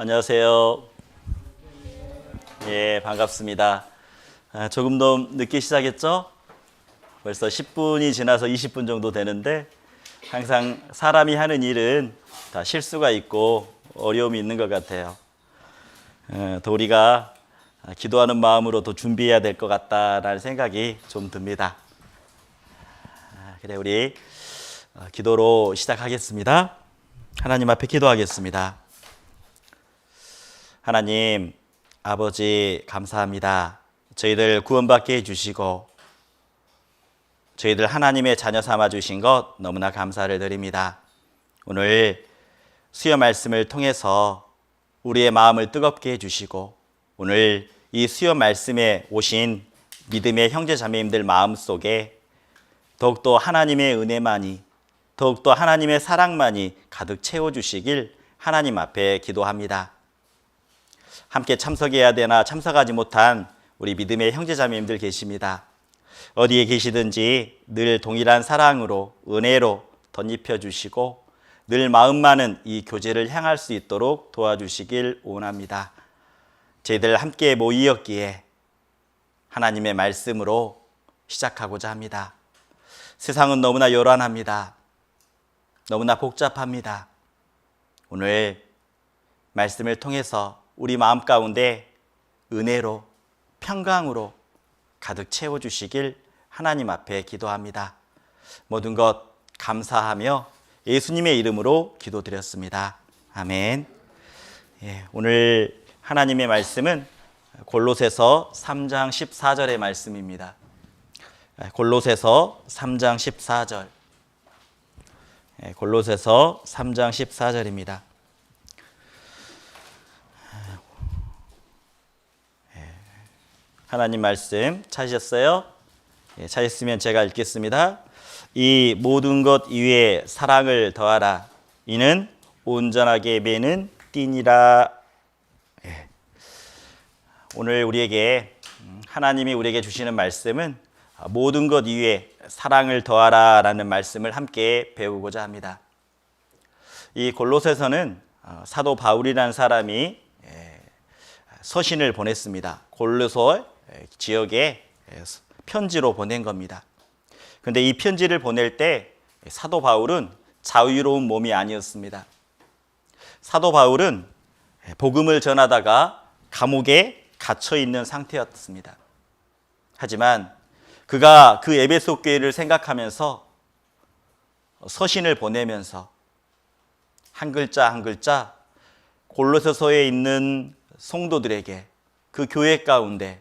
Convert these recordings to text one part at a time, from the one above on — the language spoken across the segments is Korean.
안녕하세요. 예, 반갑습니다. 조금 더 늦게 시작했죠? 벌써 10분이 지나서 20분 정도 되는데 항상 사람이 하는 일은 다 실수가 있고 어려움이 있는 것 같아요. 더 우리가 기도하는 마음으로 더 준비해야 될 것 같다라는 생각이 좀 듭니다. 그래, 우리 기도로 시작하겠습니다. 하나님 앞에 기도하겠습니다. 하나님, 아버지 감사합니다. 저희들 구원받게 해주시고 저희들 하나님의 자녀 삼아주신 것 너무나 감사를 드립니다. 오늘 수요 말씀을 통해서 우리의 마음을 뜨겁게 해주시고 오늘 이 수요 말씀에 오신 믿음의 형제 자매님들 마음속에 더욱더 하나님의 은혜만이 더욱더 하나님의 사랑만이 가득 채워주시길 하나님 앞에 기도합니다. 함께 참석해야 되나 참석하지 못한 우리 믿음의 형제자매님들 계십니다. 어디에 계시든지 늘 동일한 사랑으로 은혜로 덧입혀 주시고 늘 마음만은 이 교제를 향할 수 있도록 도와주시길 원합니다. 저희들 함께 모이었기에 하나님의 말씀으로 시작하고자 합니다. 세상은 너무나 요란합니다. 너무나 복잡합니다. 오늘 말씀을 통해서 우리 마음 가운데 은혜로 평강으로 가득 채워주시길 하나님 앞에 기도합니다. 모든 것 감사하며 예수님의 이름으로 기도드렸습니다. 아멘. 예, 오늘 하나님의 말씀은 골로새서 3장 14절의 말씀입니다. 골로새서 3장 14절. 골로새서 3장 14절입니다. 하나님 말씀 찾으셨어요? 찾으셨으면 제가 읽겠습니다. 이 모든 것 위에 사랑을 더하라. 이는 온전하게 매는 띠니라. 오늘 우리에게 하나님이 우리에게 주시는 말씀은 모든 것 위에 사랑을 더하라 라는 말씀을 함께 배우고자 합니다. 이 골로새서는 사도 바울이라는 사람이 서신을 보냈습니다. 골로새 지역에 편지로 보낸 겁니다. 그런데 이 편지를 보낼 때 사도 바울은 자유로운 몸이 아니었습니다. 사도 바울은 복음을 전하다가 감옥에 갇혀 있는 상태였습니다. 하지만 그가 그 에베소 교회를 생각하면서 서신을 보내면서 한 글자 한 글자 골로새서에 있는 성도들에게 그 교회 가운데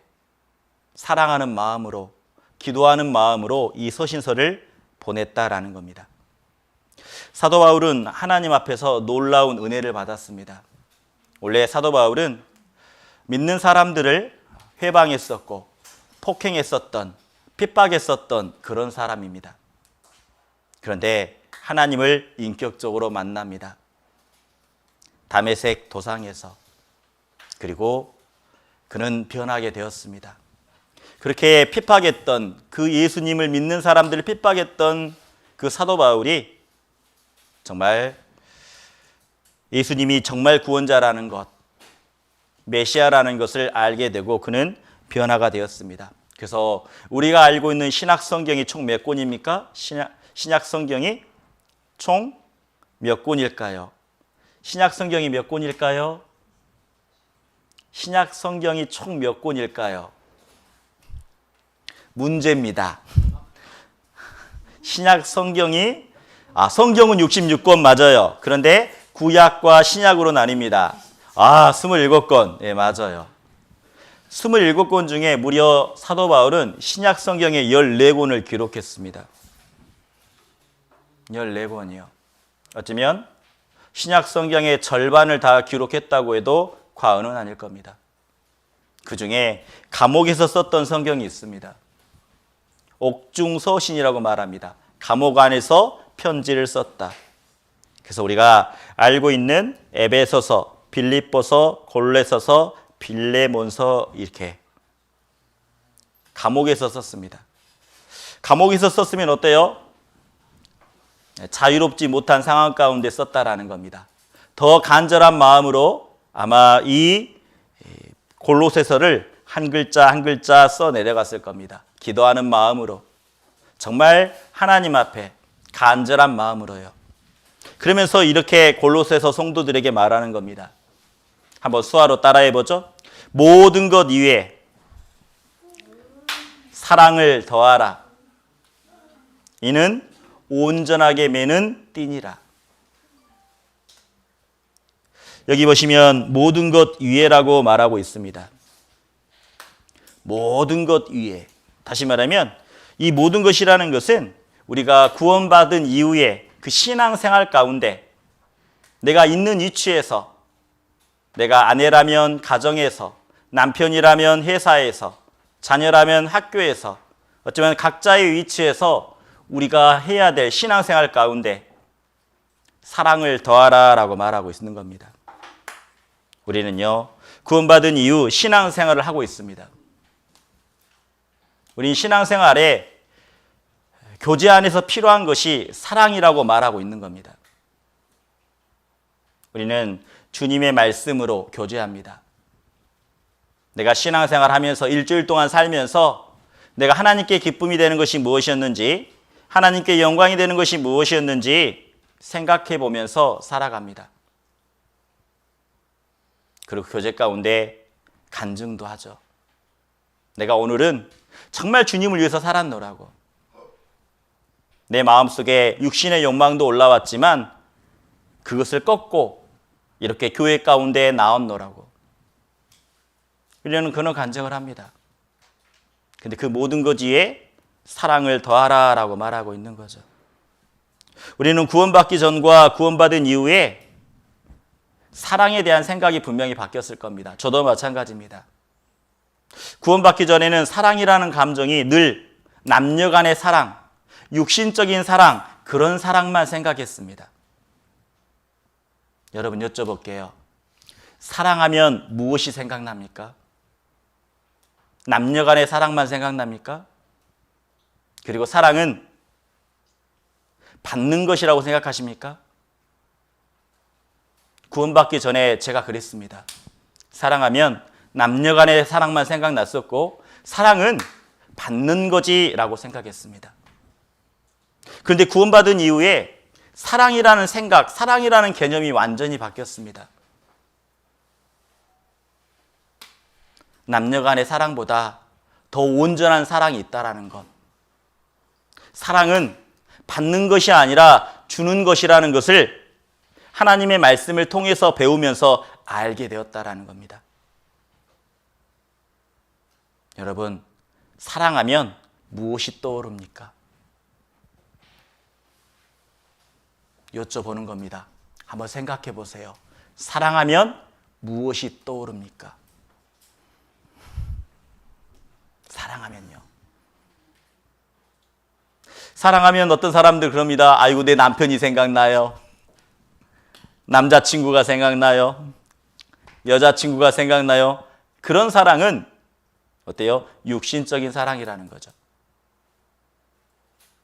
사랑하는 마음으로 기도하는 마음으로 이 서신서를 보냈다라는 겁니다. 사도 바울은 하나님 앞에서 놀라운 은혜를 받았습니다. 원래 사도 바울은 믿는 사람들을 회방했었고 폭행했었던 핍박했었던 그런 사람입니다. 그런데 하나님을 인격적으로 만납니다. 다메섹 도상에서. 그리고 그는 변하게 되었습니다. 그렇게 핍박했던 그 예수님을 믿는 사람들을 핍박했던 그 사도 바울이 정말 예수님이 정말 구원자라는 것, 메시아라는 것을 알게 되고 그는 변화가 되었습니다. 그래서 우리가 알고 있는 신약 성경이 총 몇 권입니까? 신약 성경이 총 몇 권일까요? 신약 성경이 몇 권일까요? 신약 성경이 총 몇 권일까요? 문제입니다. 신약 성경이 성경은 66권 맞아요. 그런데 구약과 신약으로 나뉩니다. 27권. 예, 맞아요. 27권 중에 무려 사도 바울은 신약 성경의 14권을 기록했습니다. 14권이요. 어쩌면 신약 성경의 절반을 다 기록했다고 해도 과언은 아닐 겁니다. 그 중에 감옥에서 썼던 성경이 있습니다. 옥중서신이라고 말합니다. 감옥 안에서 편지를 썼다. 그래서 우리가 알고 있는 에베소서, 빌립보서, 골로새서, 빌레몬서 이렇게 감옥에서 썼습니다. 감옥에서 썼으면 어때요? 자유롭지 못한 상황 가운데 썼다라는 겁니다. 더 간절한 마음으로 아마 이 골로새서를 한 글자 한 글자 써 내려갔을 겁니다. 기도하는 마음으로, 정말 하나님 앞에 간절한 마음으로요. 그러면서 이렇게 골로새서 성도들에게 말하는 겁니다. 한번 수화로 따라해 보죠. 모든 것 위에 사랑을 더하라. 이는 온전하게 매는 띠니라. 여기 보시면 모든 것 위에라고 말하고 있습니다. 모든 것 위에. 다시 말하면 이 모든 것이라는 것은 우리가 구원받은 이후에 그 신앙생활 가운데 내가 있는 위치에서, 내가 아내라면 가정에서, 남편이라면 회사에서, 자녀라면 학교에서, 어쩌면 각자의 위치에서 우리가 해야 될 신앙생활 가운데 사랑을 더하라라고 말하고 있는 겁니다. 우리는요, 구원받은 이후 신앙생활을 하고 있습니다. 우린 신앙생활에 교제 안에서 필요한 것이 사랑이라고 말하고 있는 겁니다. 우리는 주님의 말씀으로 교제합니다. 내가 신앙생활 하면서 일주일 동안 살면서 내가 하나님께 기쁨이 되는 것이 무엇이었는지, 하나님께 영광이 되는 것이 무엇이었는지 생각해 보면서 살아갑니다. 그리고 교제 가운데 간증도 하죠. 내가 오늘은 정말 주님을 위해서 살았노라고. 내 마음속에 육신의 욕망도 올라왔지만 그것을 꺾고 이렇게 교회 가운데 나왔노라고. 우리는 그런 간증을 합니다. 근데 그 모든 것 위에 사랑을 더하라라고 말하고 있는 거죠. 우리는 구원받기 전과 구원받은 이후에 사랑에 대한 생각이 분명히 바뀌었을 겁니다. 저도 마찬가지입니다. 구원받기 전에는 사랑이라는 감정이 늘 남녀 간의 사랑, 육신적인 사랑, 그런 사랑만 생각했습니다. 여러분 여쭤볼게요. 사랑하면 무엇이 생각납니까? 남녀 간의 사랑만 생각납니까? 그리고 사랑은 받는 것이라고 생각하십니까? 구원받기 전에 제가 그랬습니다. 사랑하면 남녀 간의 사랑만 생각났었고 사랑은 받는 거지라고 생각했습니다. 그런데 구원받은 이후에 사랑이라는 생각, 사랑이라는 개념이 완전히 바뀌었습니다. 남녀 간의 사랑보다 더 온전한 사랑이 있다는 것. 사랑은 받는 것이 아니라 주는 것이라는 것을 하나님의 말씀을 통해서 배우면서 알게 되었다는 겁니다. 여러분, 사랑하면 무엇이 떠오릅니까? 여쭤보는 겁니다. 한번 생각해 보세요. 사랑하면 무엇이 떠오릅니까? 사랑하면요. 사랑하면 어떤 사람들 그럽니다. 아이고, 내 남편이 생각나요. 남자친구가 생각나요. 여자친구가 생각나요. 그런 사랑은 어때요? 육신적인 사랑이라는 거죠.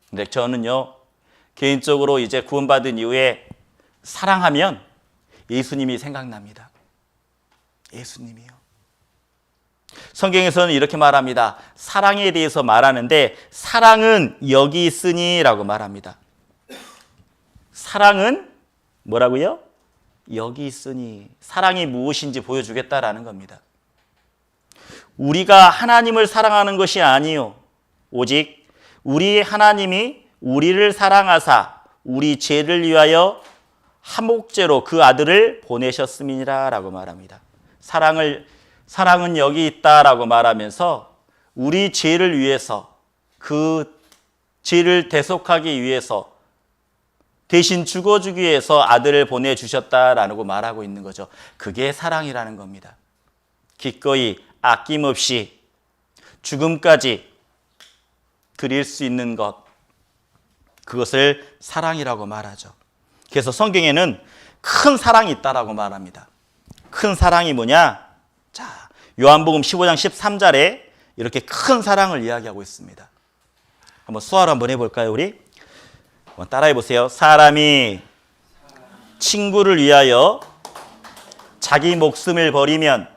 근데 저는요, 개인적으로 이제 구원받은 이후에 사랑하면 예수님이 생각납니다. 예수님이요. 성경에서는 이렇게 말합니다. 사랑에 대해서 말하는데 사랑은 여기 있으니 라고 말합니다. 사랑은 뭐라고요? 여기 있으니. 사랑이 무엇인지 보여주겠다라는 겁니다. 우리가 하나님을 사랑하는 것이 아니요 오직 우리 하나님이 우리를 사랑하사 우리 죄를 위하여 한목제로 그 아들을 보내셨음이니라 라고 말합니다. 사랑은 여기 있다라고 말하면서 우리 죄를 위해서, 그 죄를 대속하기 위해서, 대신 죽어주기 위해서 아들을 보내주셨다라고 말하고 있는 거죠. 그게 사랑이라는 겁니다. 기꺼이 아낌없이 죽음까지 드릴 수 있는 것, 그것을 사랑이라고 말하죠. 그래서 성경에는 큰 사랑이 있다라고 말합니다. 큰 사랑이 뭐냐? 자, 요한복음 15장 13절에 이렇게 큰 사랑을 이야기하고 있습니다. 한번 수화로 한번 해볼까요, 우리? 따라해 보세요. 사람이 친구를 위하여 자기 목숨을 버리면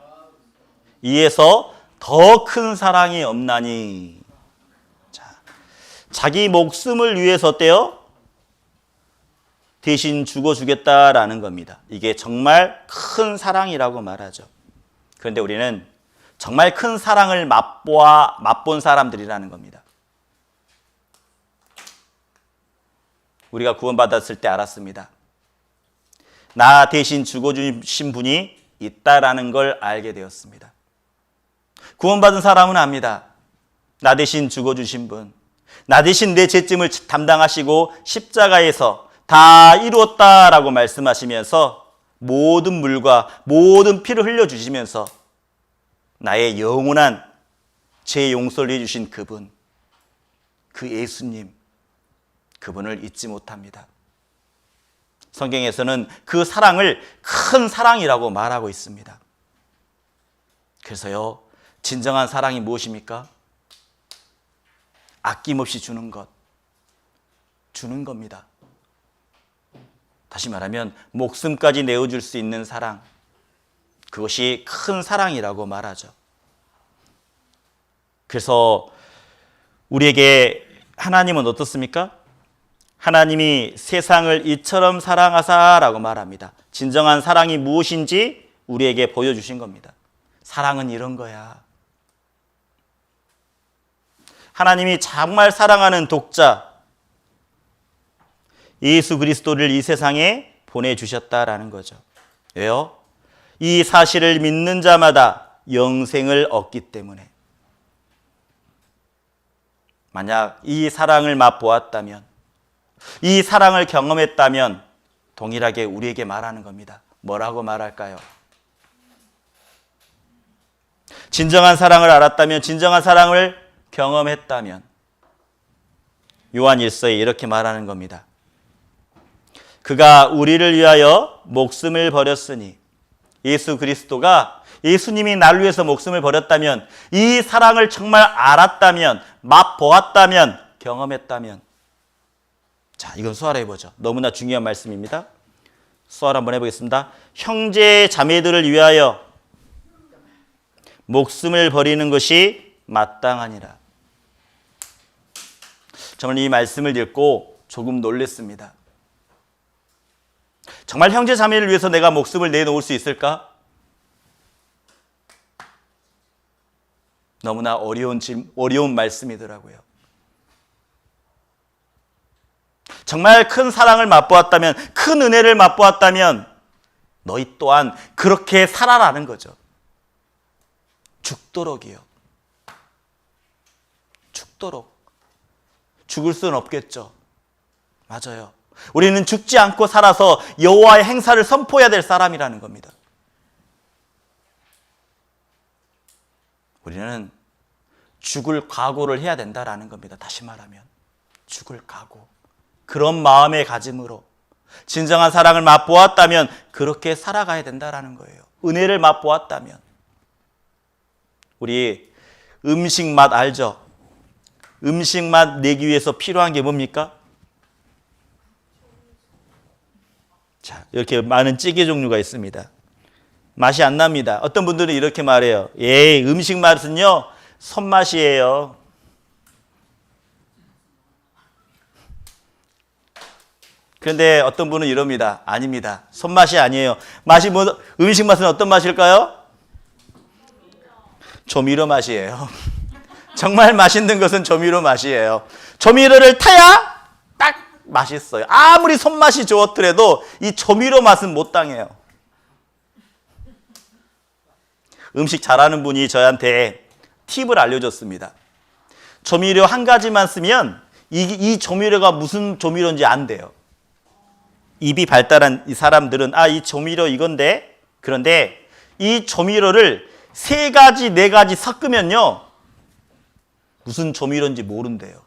이에서 더 큰 사랑이 없나니. 자, 자기 목숨을 위해서 어때요? 대신 죽어주겠다라는 겁니다. 이게 정말 큰 사랑이라고 말하죠. 그런데 우리는 정말 큰 사랑을 맛본 사람들이라는 겁니다. 우리가 구원받았을 때 알았습니다. 나 대신 죽어주신 분이 있다라는 걸 알게 되었습니다. 구원받은 사람은 압니다. 나 대신 죽어주신 분, 나 대신 내 죄짐을 담당하시고 십자가에서 다 이루었다라고 말씀하시면서 모든 물과 모든 피를 흘려주시면서 나의 영원한 죄 용서를 해주신 그분, 그 예수님, 그분을 잊지 못합니다. 성경에서는 그 사랑을 큰 사랑이라고 말하고 있습니다. 그래서요, 진정한 사랑이 무엇입니까? 아낌없이 주는 것, 주는 겁니다. 다시 말하면 목숨까지 내어줄 수 있는 사랑, 그것이 큰 사랑이라고 말하죠. 그래서 우리에게 하나님은 어떻습니까? 하나님이 세상을 이처럼 사랑하사라고 말합니다. 진정한 사랑이 무엇인지 우리에게 보여주신 겁니다. 사랑은 이런 거야. 하나님이 정말 사랑하는 독자 예수 그리스도를 이 세상에 보내주셨다라는 거죠. 왜요? 이 사실을 믿는 자마다 영생을 얻기 때문에. 만약 이 사랑을 맛보았다면, 이 사랑을 경험했다면 동일하게 우리에게 말하는 겁니다. 뭐라고 말할까요? 진정한 사랑을 알았다면, 진정한 사랑을 경험했다면 요한 1서에 이렇게 말하는 겁니다. 그가 우리를 위하여 목숨을 버렸으니, 예수 그리스도가, 예수님이 나를 위해서 목숨을 버렸다면, 이 사랑을 정말 알았다면, 맛보았다면, 경험했다면. 자, 이건 수화로 해보죠. 너무나 중요한 말씀입니다. 수화로 한번 해보겠습니다. 형제 자매들을 위하여 목숨을 버리는 것이 마땅하니라. 저는 이 말씀을 읽고 조금 놀랐습니다. 정말 형제 자매를 위해서 내가 목숨을 내놓을 수 있을까? 너무나 어려운 말씀이더라고요. 정말 큰 사랑을 맛보았다면, 큰 은혜를 맛보았다면 너희 또한 그렇게 살아라는 거죠. 죽도록이요. 죽도록. 죽을 수는 없겠죠. 맞아요. 우리는 죽지 않고 살아서 여호와의 행사를 선포해야 될 사람이라는 겁니다. 우리는 죽을 각오를 해야 된다라는 겁니다. 다시 말하면 죽을 각오. 그런 마음의 가짐으로 진정한 사랑을 맛보았다면 그렇게 살아가야 된다라는 거예요. 은혜를 맛보았다면. 우리 음식 맛 알죠? 음식 맛 내기 위해서 필요한 게 뭡니까? 자, 이렇게 많은 찌개 종류가 있습니다. 맛이 안 납니다. 어떤 분들은 이렇게 말해요. 예, 음식 맛은요, 손맛이에요. 그런데 어떤 분은 이럽니다. 아닙니다. 손맛이 아니에요. 맛이 음식 맛은 어떤 맛일까요? 조미료 맛이에요. 정말 맛있는 것은 조미료 맛이에요. 조미료를 타야 딱 맛있어요. 아무리 손맛이 좋았더라도 이 조미료 맛은 못 당해요. 음식 잘하는 분이 저한테 팁을 알려줬습니다. 조미료 한 가지만 쓰면 이 조미료가 무슨 조미료인지 안 돼요. 입이 발달한 이 사람들은 이 조미료 이건데, 그런데 이 조미료를 3가지, 4가지 섞으면요, 무슨 조미료인지 모른대요.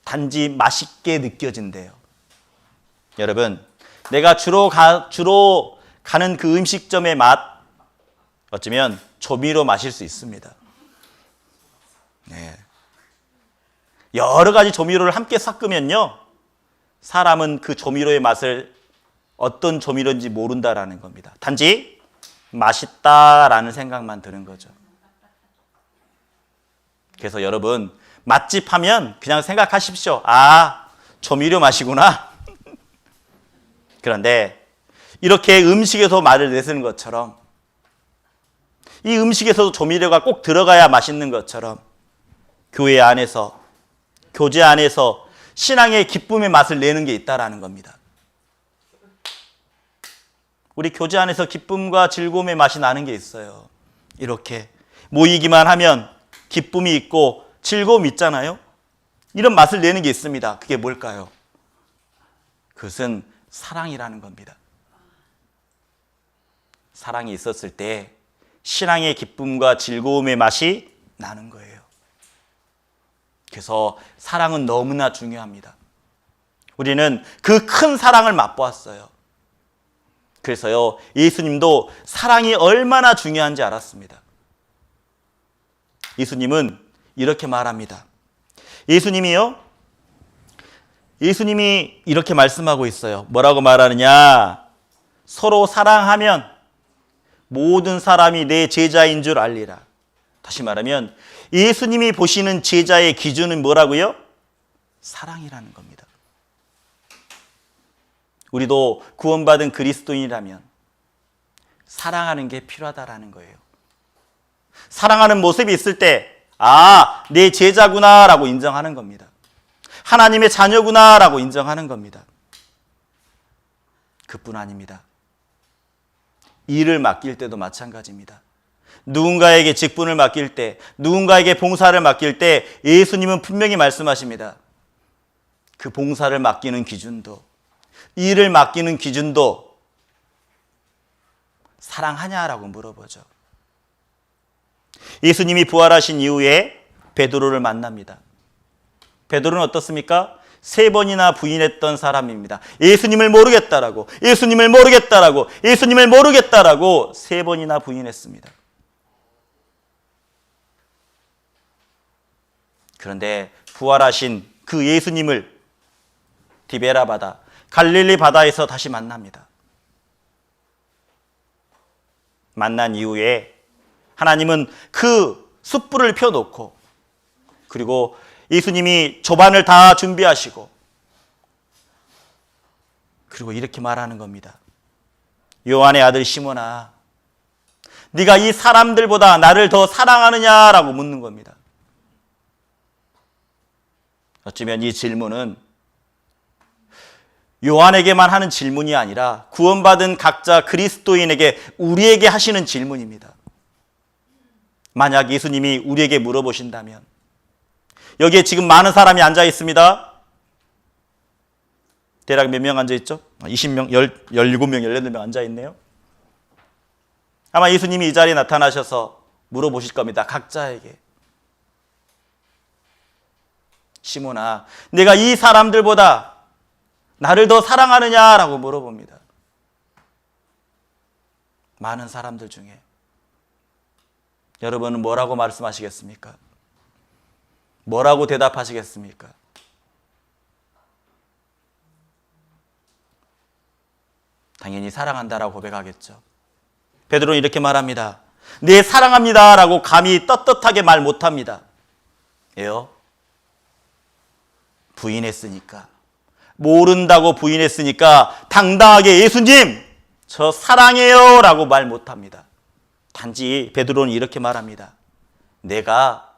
단지 맛있게 느껴진대요. 여러분, 내가 주로 가는 그 음식점의 맛, 어쩌면 조미료 맛일 수 있습니다. 네. 여러 가지 조미료를 함께 섞으면요, 사람은 그 조미료의 맛을 어떤 조미료인지 모른다라는 겁니다. 단지 맛있다라는 생각만 드는 거죠. 그래서 여러분, 맛집 하면 그냥 생각하십시오. 아, 조미료 맛이구나. 그런데 이렇게 음식에서 맛을 내쓰는 것처럼, 이 음식에서도 조미료가 꼭 들어가야 맛있는 것처럼, 교회 안에서, 교제 안에서 신앙의 기쁨의 맛을 내는 게 있다라는 겁니다. 우리 교제 안에서 기쁨과 즐거움의 맛이 나는 게 있어요. 이렇게 모이기만 하면 기쁨이 있고 즐거움이 있잖아요. 이런 맛을 내는 게 있습니다. 그게 뭘까요? 그것은 사랑이라는 겁니다. 사랑이 있었을 때 신앙의 기쁨과 즐거움의 맛이 나는 거예요. 그래서 사랑은 너무나 중요합니다. 우리는 그 큰 사랑을 맛보았어요. 그래서요, 예수님도 사랑이 얼마나 중요한지 알았습니다. 예수님은 이렇게 말합니다. 예수님이 이렇게 말씀하고 있어요. 뭐라고 말하느냐? 서로 사랑하면 모든 사람이 내 제자인 줄 알리라. 다시 말하면 예수님이 보시는 제자의 기준은 뭐라고요? 사랑이라는 겁니다. 우리도 구원받은 그리스도인이라면 사랑하는 게 필요하다라는 거예요. 사랑하는 모습이 있을 때, 아, 내 제자구나라고 인정하는 겁니다. 하나님의 자녀구나라고 인정하는 겁니다. 그뿐 아닙니다. 일을 맡길 때도 마찬가지입니다. 누군가에게 직분을 맡길 때, 누군가에게 봉사를 맡길 때 예수님은 분명히 말씀하십니다. 그 봉사를 맡기는 기준도, 일을 맡기는 기준도 사랑하냐라고 물어보죠. 예수님이 부활하신 이후에 베드로를 만납니다. 베드로는 어떻습니까? 3번이나 부인했던 사람입니다. 예수님을 모르겠다라고, 예수님을 모르겠다라고, 예수님을 모르겠다라고 3번이나 부인했습니다. 그런데 부활하신 그 예수님을 디베라 바다, 갈릴리 바다에서 다시 만납니다. 만난 이후에 하나님은 그 숯불을 펴놓고, 그리고 예수님이 조반을 다 준비하시고, 그리고 이렇게 말하는 겁니다. 요한의 아들 시몬아, 네가 이 사람들보다 나를 더 사랑하느냐라고 묻는 겁니다. 어쩌면 이 질문은 요한에게만 하는 질문이 아니라 구원받은 각자 그리스도인에게, 우리에게 하시는 질문입니다. 만약 예수님이 우리에게 물어보신다면, 여기에 지금 많은 사람이 앉아 있습니다. 대략 몇 명 앉아 있죠? 20명, 17명, 18명 앉아 있네요. 아마 예수님이 이 자리에 나타나셔서 물어보실 겁니다. 각자에게. 시몬아, 내가 이 사람들보다 나를 더 사랑하느냐라고 물어봅니다. 많은 사람들 중에 여러분은 뭐라고 말씀하시겠습니까? 뭐라고 대답하시겠습니까? 당연히 사랑한다라고 고백하겠죠. 베드로는 이렇게 말합니다. 네, 사랑합니다라고 감히 떳떳하게 말 못합니다. 왜요? 부인했으니까. 모른다고 부인했으니까 당당하게 예수님, 저 사랑해요 라고 말 못합니다. 단지 베드로는 이렇게 말합니다. 내가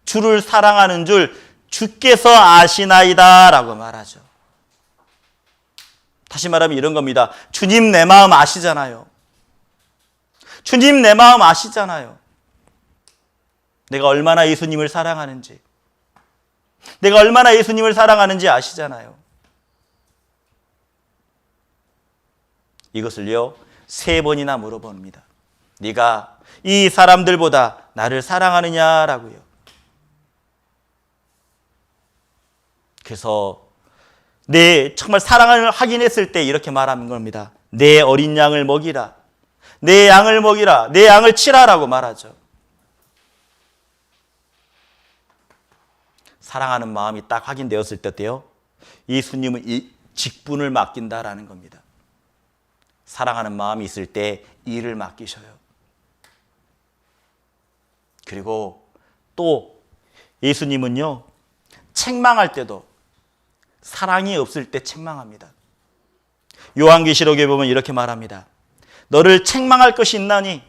주를 사랑하는 줄 주께서 아시나이다 라고 말하죠. 다시 말하면 이런 겁니다. 주님 내 마음 아시잖아요. 주님 내 마음 아시잖아요. 내가 얼마나 예수님을 사랑하는지, 내가 얼마나 예수님을 사랑하는지 아시잖아요. 이것을요 3번이나 물어봅니다. 네가 이 사람들보다 나를 사랑하느냐라고요. 그래서 정말 사랑을 확인했을 때 이렇게 말하는 겁니다. 내 어린 양을 먹이라, 내 양을 먹이라, 내 양을 치라라고 말하죠. 사랑하는 마음이 딱 확인되었을 때요, 예수님은 이 직분을 맡긴다라는 겁니다. 사랑하는 마음이 있을 때 일을 맡기셔요. 그리고 또 예수님은요, 책망할 때도 사랑이 없을 때 책망합니다. 요한계시록에 보면 이렇게 말합니다. 너를 책망할 것이 있나니,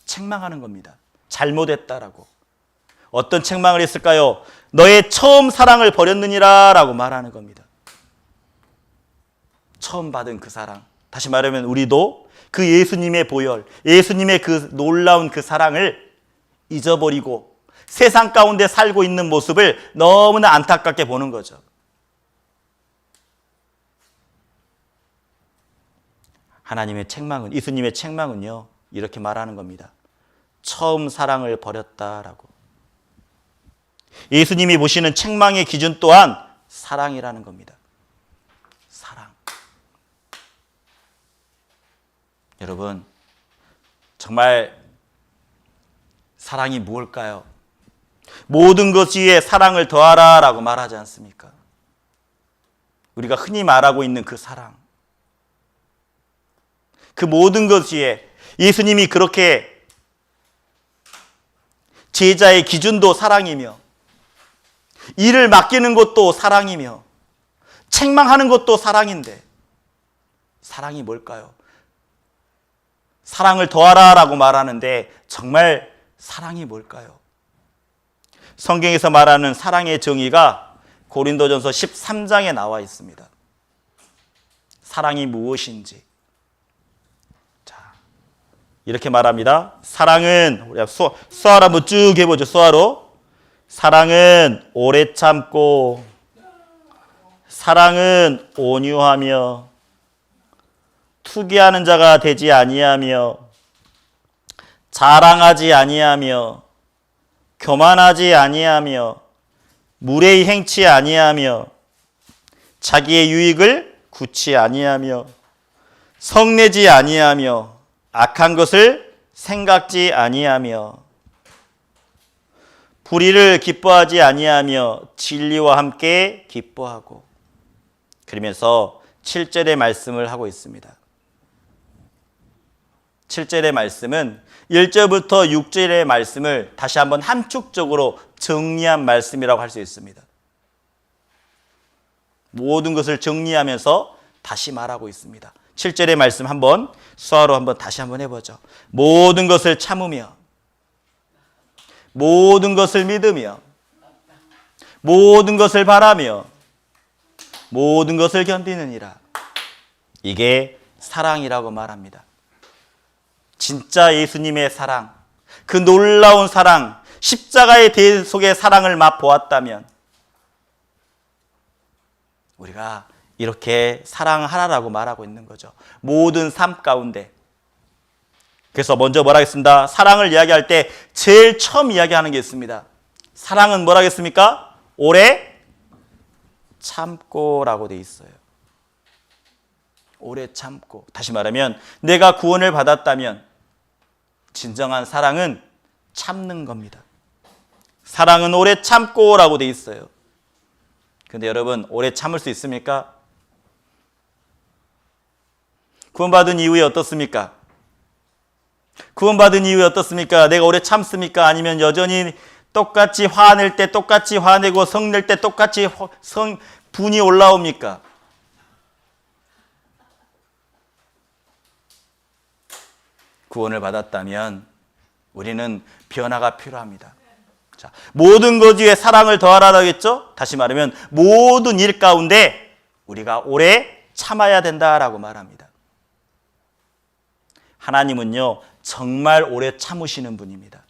책망하는 겁니다. 잘못했다라고. 어떤 책망을 했을까요? 너의 처음 사랑을 버렸느니라 라고 말하는 겁니다. 처음 받은 그 사랑. 다시 말하면 우리도 그 예수님의 보혈, 예수님의 그 놀라운 그 사랑을 잊어버리고 세상 가운데 살고 있는 모습을 너무나 안타깝게 보는 거죠. 하나님의 책망은, 예수님의 책망은요, 이렇게 말하는 겁니다. 처음 사랑을 버렸다라고. 예수님이 보시는 책망의 기준 또한 사랑이라는 겁니다. 사랑. 여러분, 정말 사랑이 무엇일까요? 모든 것 위에 사랑을 더하라 라고 말하지 않습니까? 우리가 흔히 말하고 있는 그 사랑. 그 모든 것 위에 예수님이 그렇게 제자의 기준도 사랑이며, 일을 맡기는 것도 사랑이며, 책망하는 것도 사랑인데, 사랑이 뭘까요? 사랑을 더하라 라고 말하는데 정말 사랑이 뭘까요? 성경에서 말하는 사랑의 정의가 고린도전서 13장에 나와 있습니다. 사랑이 무엇인지. 자, 이렇게 말합니다. 사랑은, 우리 수화로 한번 쭉 해보죠. 수화로. 사랑은 오래 참고, 사랑은 온유하며, 투기하는 자가 되지 아니하며, 자랑하지 아니하며, 교만하지 아니하며, 무례히 행치 아니하며, 자기의 유익을 굳지 아니하며, 성내지 아니하며, 악한 것을 생각지 아니하며, 불의를 기뻐하지 아니하며, 진리와 함께 기뻐하고. 그러면서 7절의 말씀을 하고 있습니다. 7절의 말씀은 1절부터 6절의 말씀을 다시 한번 함축적으로 정리한 말씀이라고 할 수 있습니다. 모든 것을 정리하면서 다시 말하고 있습니다. 7절의 말씀 한번 수화로 한번 다시 한번 해보죠. 모든 것을 참으며, 모든 것을 믿으며, 모든 것을 바라며, 모든 것을 견디느니라. 이게 사랑이라고 말합니다. 진짜 예수님의 사랑, 그 놀라운 사랑, 십자가의 대 속의 사랑을 맛보았다면 우리가 이렇게 사랑하라라고 말하고 있는 거죠. 모든 삶 가운데. 그래서 먼저 뭐라 하겠습니다. 사랑을 이야기할 때 제일 처음 이야기하는 게 있습니다. 사랑은 뭐라 하겠습니까? 오래 참고라고 돼 있어요. 오래 참고. 다시 말하면 내가 구원을 받았다면 진정한 사랑은 참는 겁니다. 사랑은 오래 참고라고 돼 있어요. 그런데 여러분, 오래 참을 수 있습니까? 구원받은 이후에 어떻습니까? 구원받은 이후에 어떻습니까? 내가 오래 참습니까? 아니면 여전히 똑같이 화낼 때 똑같이 화내고 성낼 때 똑같이 분이 올라옵니까? 구원을 받았다면 우리는 변화가 필요합니다. 자, 모든 것 위에 사랑을 더하라고 했죠? 다시 말하면 모든 일 가운데 우리가 오래 참아야 된다라고 말합니다. 하나님은요, 정말 오래 참으시는 분입니다.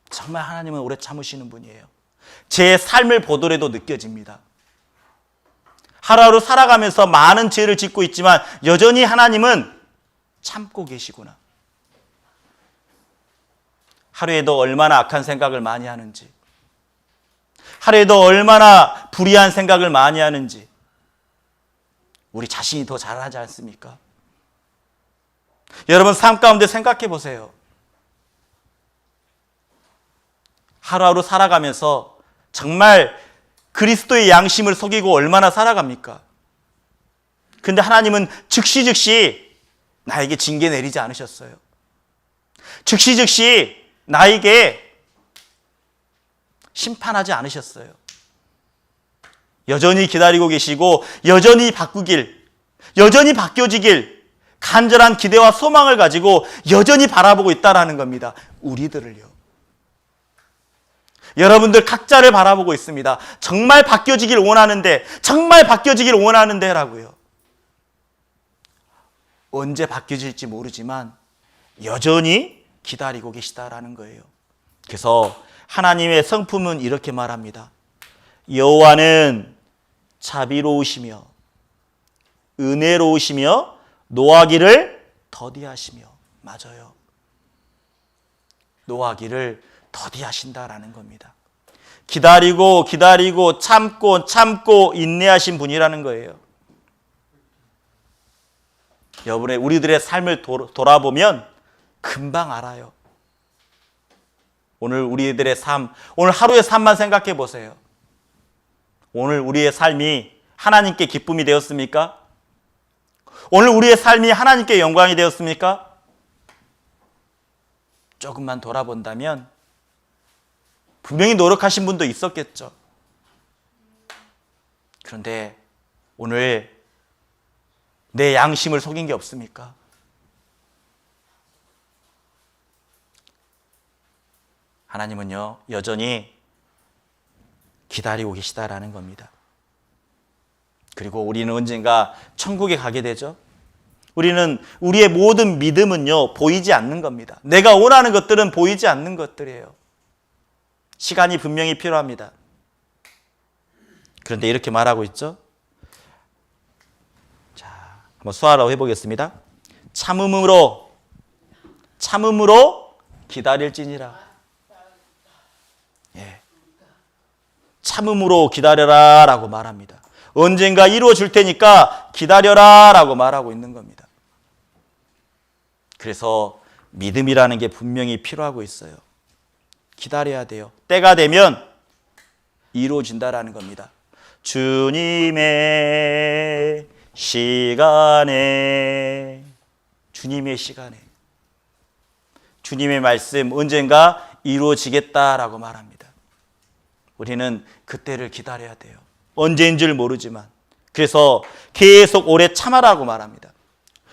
정말 하나님은 오래 참으시는 분이에요. 제 삶을 보더라도 느껴집니다. 하루하루 살아가면서 많은 죄를 짓고 있지만 여전히 하나님은 참고 계시구나. 하루에도 얼마나 악한 생각을 많이 하는지, 하루에도 얼마나 불의한 생각을 많이 하는지 우리 자신이 더 잘하지 않습니까? 여러분, 삶 가운데 생각해 보세요. 하루하루 살아가면서 정말 그리스도의 양심을 속이고 얼마나 살아갑니까? 근데 하나님은 즉시 나에게 징계 내리지 않으셨어요. 즉시 나에게 심판하지 않으셨어요. 여전히 기다리고 계시고 여전히 여전히 바뀌어지길 간절한 기대와 소망을 가지고 여전히 바라보고 있다는 겁니다. 우리들을요. 여러분들 각자를 바라보고 있습니다. 정말 바뀌어지길 원하는데 라고요. 언제 바뀌어질지 모르지만 여전히 기다리고 계시다라는 거예요. 그래서 하나님의 성품은 이렇게 말합니다. 여호와는 자비로우시며 은혜로우시며 노하기를 더디하시며, 맞아요. 노하기를 더디하신다라는 겁니다. 기다리고 참고 인내하신 분이라는 거예요. 여러분의 우리들의 삶을 돌아보면 금방 알아요. 오늘 우리들의 삶, 오늘 하루의 삶만 생각해 보세요. 오늘 우리의 삶이 하나님께 기쁨이 되었습니까? 오늘 우리의 삶이 하나님께 영광이 되었습니까? 조금만 돌아본다면 분명히 노력하신 분도 있었겠죠. 그런데 오늘 내 양심을 속인 게 없습니까? 하나님은요, 여전히 기다리고 계시다라는 겁니다. 그리고 우리는 언젠가 천국에 가게 되죠. 우리는 우리의 모든 믿음은요, 보이지 않는 겁니다. 내가 원하는 것들은 보이지 않는 것들이에요. 시간이 분명히 필요합니다. 그런데 이렇게 말하고 있죠. 자, 한번 수화로 해보겠습니다. 참음으로 기다릴지니라. 예. 참음으로 기다려라 라고 말합니다. 언젠가 이루어질 테니까 기다려라 라고 말하고 있는 겁니다. 그래서 믿음이라는 게 분명히 필요하고 있어요. 기다려야 돼요. 때가 되면 이루어진다라는 겁니다. 주님의 시간에 주님의 말씀 언젠가 이루어지겠다라고 말합니다. 우리는 그때를 기다려야 돼요. 언제인 줄 모르지만. 그래서 계속 오래 참아라고 말합니다.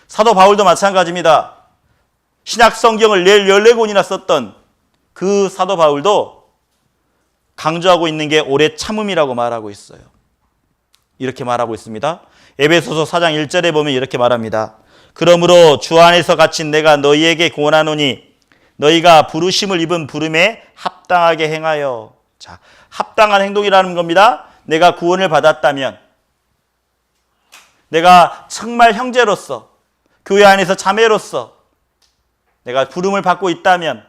사도 바울도 마찬가지입니다. 신약 성경을 14권이나 썼던 그 사도 바울도 강조하고 있는 게 오래 참음이라고 말하고 있어요. 이렇게 말하고 있습니다. 에베소서 4장 1절에 보면 이렇게 말합니다. 그러므로 주 안에서 갇힌 내가 너희에게 권하노니 너희가 부르심을 입은 부름에 합당하게 행하여. 자, 합당한 행동이라는 겁니다. 내가 구원을 받았다면, 내가 정말 형제로서, 교회 안에서 자매로서 내가 부름을 받고 있다면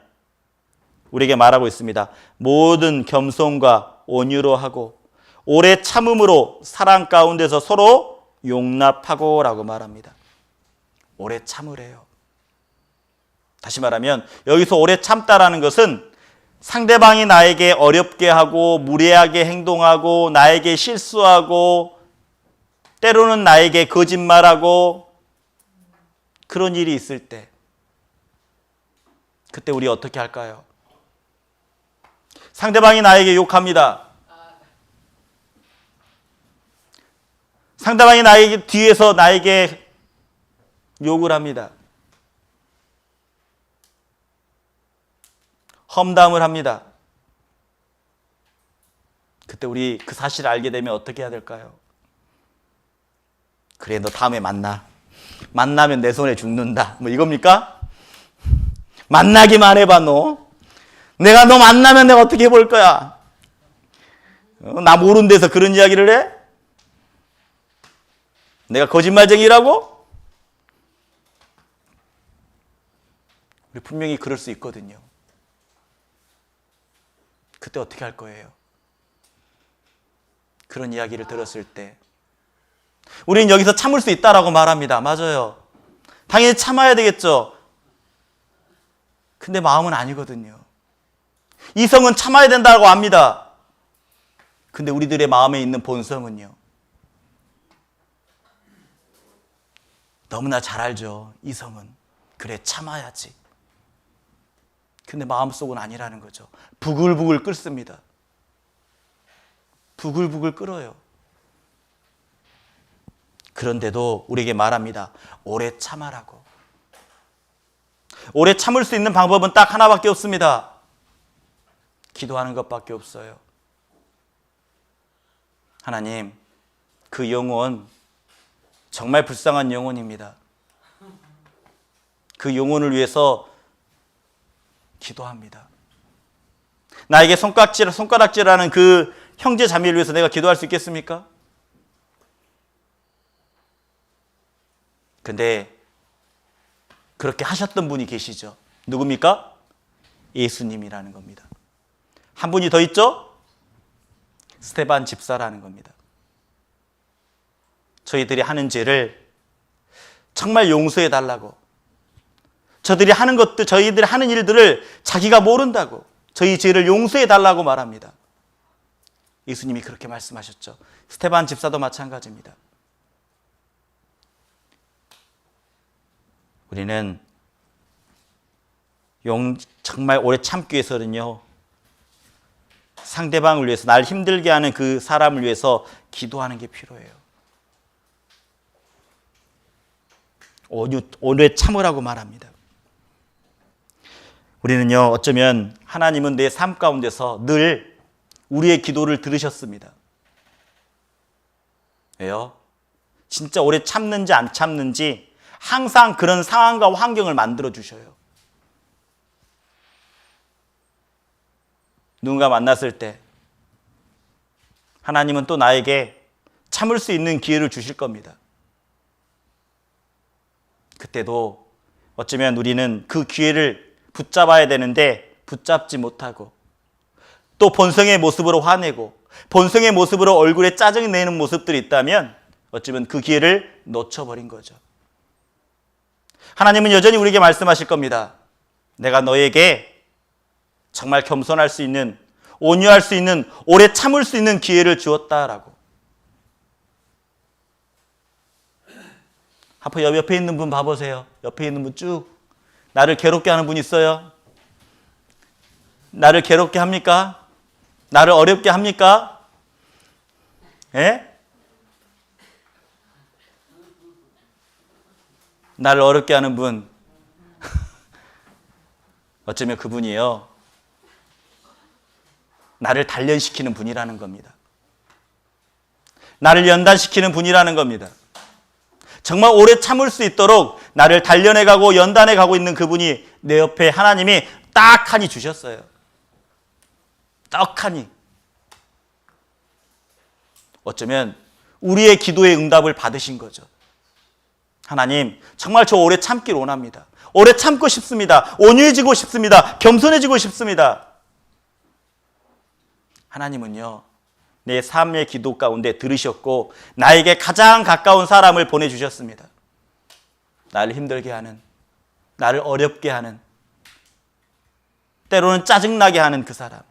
우리에게 말하고 있습니다. 모든 겸손과 온유로 하고 오래 참음으로 사랑 가운데서 서로 용납하고 라고 말합니다. 오래 참으래요. 다시 말하면 여기서 오래 참다라는 것은 상대방이 나에게 어렵게 하고 무례하게 행동하고 나에게 실수하고 때로는 나에게 거짓말하고 그런 일이 있을 때, 그때 우리 어떻게 할까요? 상대방이 나에게 욕합니다. 상대방이 나에게 뒤에서 나에게 욕을 합니다. 험담을 합니다. 그때 우리 그 사실을 알게 되면 어떻게 해야 될까요? 그래, 너 다음에 만나면 내 손에 죽는다. 뭐 이겁니까? 만나기만 해봐, 너. 내가 너 만나면 내가 어떻게 해볼 거야? 나 모르는 데서 그런 이야기를 해? 내가 거짓말쟁이라고? 우리 분명히 그럴 수 있거든요. 그때 어떻게 할 거예요? 그런 이야기를 들었을 때 우리는 여기서 참을 수 있다라고 말합니다. 맞아요. 당연히 참아야 되겠죠. 근데 마음은 아니거든요. 이성은 참아야 된다고 합니다. 근데 우리들의 마음에 있는 본성은요, 너무나 잘 알죠. 이성은 그래 참아야지. 근데 마음속은 아니라는 거죠. 부글부글 끓습니다. 부글부글 끓어요. 그런데도 우리에게 말합니다. 오래 참아라고. 오래 참을 수 있는 방법은 딱 하나밖에 없습니다. 기도하는 것밖에 없어요. 하나님, 그 영혼 정말 불쌍한 영혼입니다. 그 영혼을 위해서 기도합니다. 나에게 손가락질하는 그 형제 자매를 위해서 내가 기도할 수 있겠습니까? 근데 그렇게 하셨던 분이 계시죠. 누굽니까? 예수님이라는 겁니다. 한 분이 더 있죠? 스데반 집사라는 겁니다. 저희들이 하는 죄를 정말 용서해 달라고, 저희들이 하는 일들을 자기가 모른다고, 저희 죄를 용서해 달라고 말합니다. 예수님이 그렇게 말씀하셨죠. 스데반 집사도 마찬가지입니다. 우리는 정말 오래 참기 위해서는요, 상대방을 위해서, 날 힘들게 하는 그 사람을 위해서 기도하는 게 필요해요. 오래 참으라고 말합니다. 우리는요, 어쩌면 하나님은 내 삶 가운데서 늘 우리의 기도를 들으셨습니다. 왜요? 진짜 오래 참는지 안 참는지 항상 그런 상황과 환경을 만들어 주셔요. 누군가 만났을 때 하나님은 또 나에게 참을 수 있는 기회를 주실 겁니다. 그때도 어쩌면 우리는 그 기회를 붙잡아야 되는데 붙잡지 못하고, 또 본성의 모습으로 화내고 본성의 모습으로 얼굴에 짜증 내는 모습들이 있다면 어쩌면 그 기회를 놓쳐버린 거죠. 하나님은 여전히 우리에게 말씀하실 겁니다. 내가 너에게 정말 겸손할 수 있는, 온유할 수 있는, 오래 참을 수 있는 기회를 주었다라고. 한번 옆에 있는 분 봐보세요. 옆에 있는 분 쭉. 나를 괴롭게 하는 분 있어요? 나를 괴롭게 합니까? 나를 어렵게 합니까? 예? 나를 어렵게 하는 분. 어쩌면 그분이요, 나를 단련시키는 분이라는 겁니다. 나를 연단시키는 분이라는 겁니다. 정말 오래 참을 수 있도록 나를 단련해가고 연단해가고 있는 그분이 내 옆에 하나님이 딱하니 주셨어요. 떡하니. 어쩌면 우리의 기도의 응답을 받으신 거죠. 하나님, 정말 저 오래 참길 원합니다. 오래 참고 싶습니다. 온유해지고 싶습니다. 겸손해지고 싶습니다. 하나님은요, 내 삶의 기도 가운데 들으셨고 나에게 가장 가까운 사람을 보내주셨습니다. 나를 힘들게 하는, 나를 어렵게 하는, 때로는 짜증나게 하는 그 사람.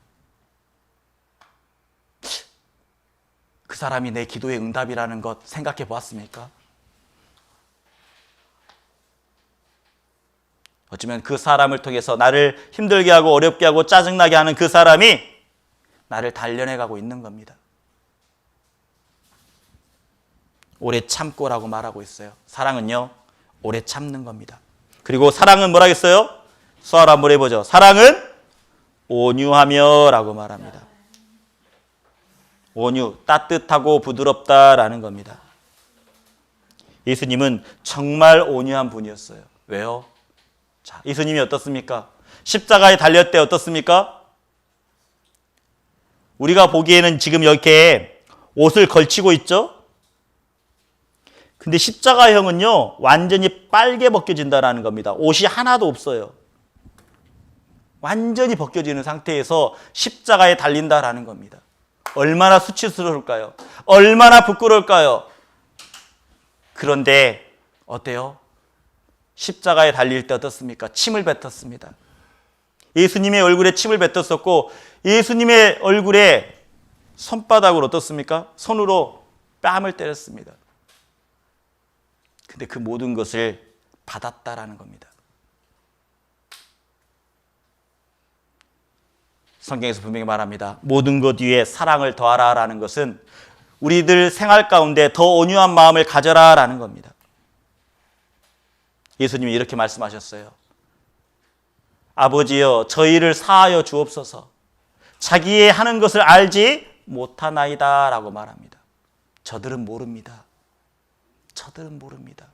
그 사람이 내 기도의 응답이라는 것 생각해 보았습니까? 어쩌면 그 사람을 통해서 나를 힘들게 하고 어렵게 하고 짜증나게 하는 그 사람이 나를 단련해 가고 있는 겁니다. 오래 참고라고 말하고 있어요. 사랑은요, 오래 참는 겁니다. 그리고 사랑은 뭐라겠어요? 수아로 한번 해보죠. 사랑은 온유하며 라고 말합니다. 온유, 따뜻하고 부드럽다라는 겁니다. 예수님은 정말 온유한 분이었어요. 왜요? 자, 예수님이 어떻습니까? 십자가에 달렸을 때 어떻습니까? 우리가 보기에는 지금 이렇게 옷을 걸치고 있죠? 근데 십자가형은요, 완전히 빨개 벗겨진다는 겁니다. 옷이 하나도 없어요. 완전히 벗겨지는 상태에서 십자가에 달린다라는 겁니다. 얼마나 수치스러울까요? 얼마나 부끄러울까요? 그런데 어때요? 십자가에 달릴 때 어떻습니까? 침을 뱉었습니다. 예수님의 얼굴에 침을 뱉었었고, 예수님의 얼굴에 손바닥으로 어떻습니까? 손으로 뺨을 때렸습니다. 근데 그 모든 것을 받았다라는 겁니다. 성경에서 분명히 말합니다. 모든 것 위에 사랑을 더하라라는 것은 우리들 생활 가운데 더 온유한 마음을 가져라라는 겁니다. 예수님이 이렇게 말씀하셨어요. 아버지여 저희를 사하여 주옵소서. 자기의 하는 것을 알지 못하나이다 라고 말합니다. 저들은 모릅니다. 저들은 모릅니다.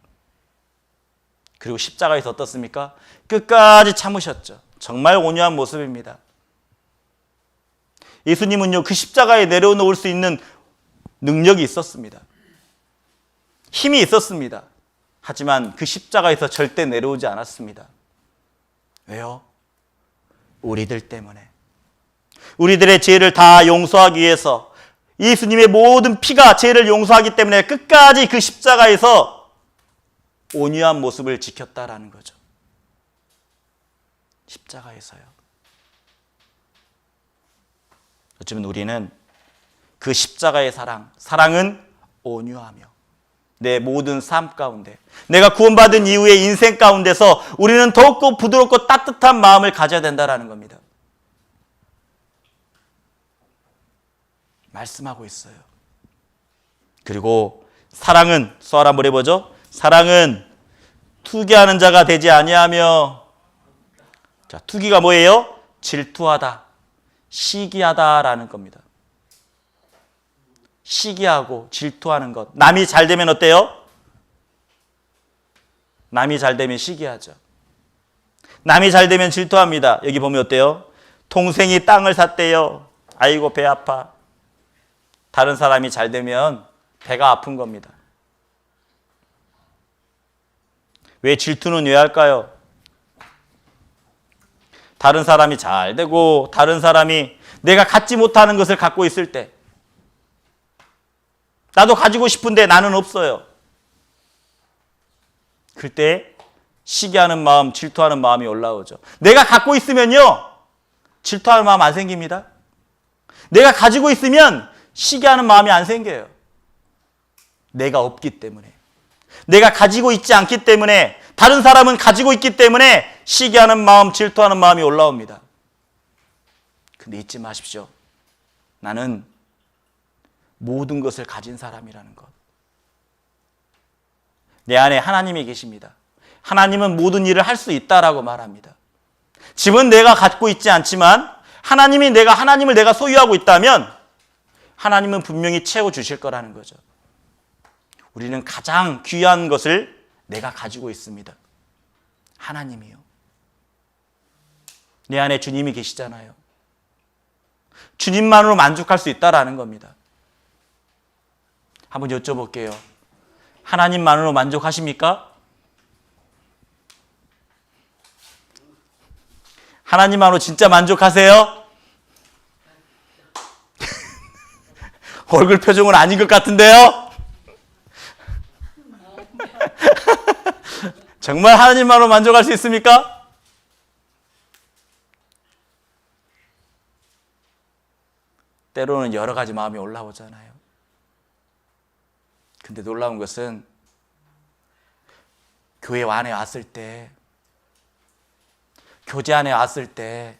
그리고 십자가에서 어떻습니까? 끝까지 참으셨죠. 정말 온유한 모습입니다. 예수님은요, 그 십자가에 내려놓을 수 있는 능력이 있었습니다. 힘이 있었습니다. 하지만 그 십자가에서 절대 내려오지 않았습니다. 왜요? 우리들 때문에. 우리들의 죄를 다 용서하기 위해서 예수님의 모든 피가 죄를 용서하기 때문에 끝까지 그 십자가에서 온유한 모습을 지켰다라는 거죠. 십자가에서요. 어쩌면 우리는 그 십자가의 사랑은 온유하며 내 모든 삶 가운데 내가 구원받은 이후의 인생 가운데서 우리는 더욱더 부드럽고 따뜻한 마음을 가져야 된다는 겁니다. 말씀하고 있어요. 그리고 사랑은 수아를 한번 해보죠. 사랑은 투기하는 자가 되지 아니하며, 자, 투기가 뭐예요? 질투하다, 시기하다라는 겁니다. 시기하고 질투하는 것. 남이 잘 되면 어때요? 남이 잘 되면 시기하죠. 남이 잘 되면 질투합니다. 여기 보면 어때요? 동생이 땅을 샀대요. 아이고 배 아파. 다른 사람이 잘 되면 배가 아픈 겁니다. 왜 질투는 왜 할까요? 다른 사람이 잘 되고 다른 사람이 내가 갖지 못하는 것을 갖고 있을 때 나도 가지고 싶은데 나는 없어요. 그때 시기하는 마음, 질투하는 마음이 올라오죠. 내가 갖고 있으면요, 질투하는 마음 안 생깁니다. 내가 가지고 있으면 시기하는 마음이 안 생겨요. 내가 없기 때문에. 내가 가지고 있지 않기 때문에, 다른 사람은 가지고 있기 때문에 시기하는 마음, 질투하는 마음이 올라옵니다. 근데 잊지 마십시오. 나는 모든 것을 가진 사람이라는 것. 내 안에 하나님이 계십니다. 하나님은 모든 일을 할 수 있다라고 말합니다. 집은 내가 갖고 있지 않지만 하나님을 내가 소유하고 있다면 하나님은 분명히 채워주실 거라는 거죠. 우리는 가장 귀한 것을 내가 가지고 있습니다. 하나님이요. 내 안에 주님이 계시잖아요. 주님만으로 만족할 수 있다라는 겁니다. 한번 여쭤볼게요. 하나님만으로 만족하십니까? 하나님만으로 진짜 만족하세요? 얼굴 표정은 아닌 것 같은데요? 정말 하나님만으로 만족할 수 있습니까? 때로는 여러 가지 마음이 올라오잖아요. 근데 놀라운 것은 교회 안에 왔을 때, 교제 안에 왔을 때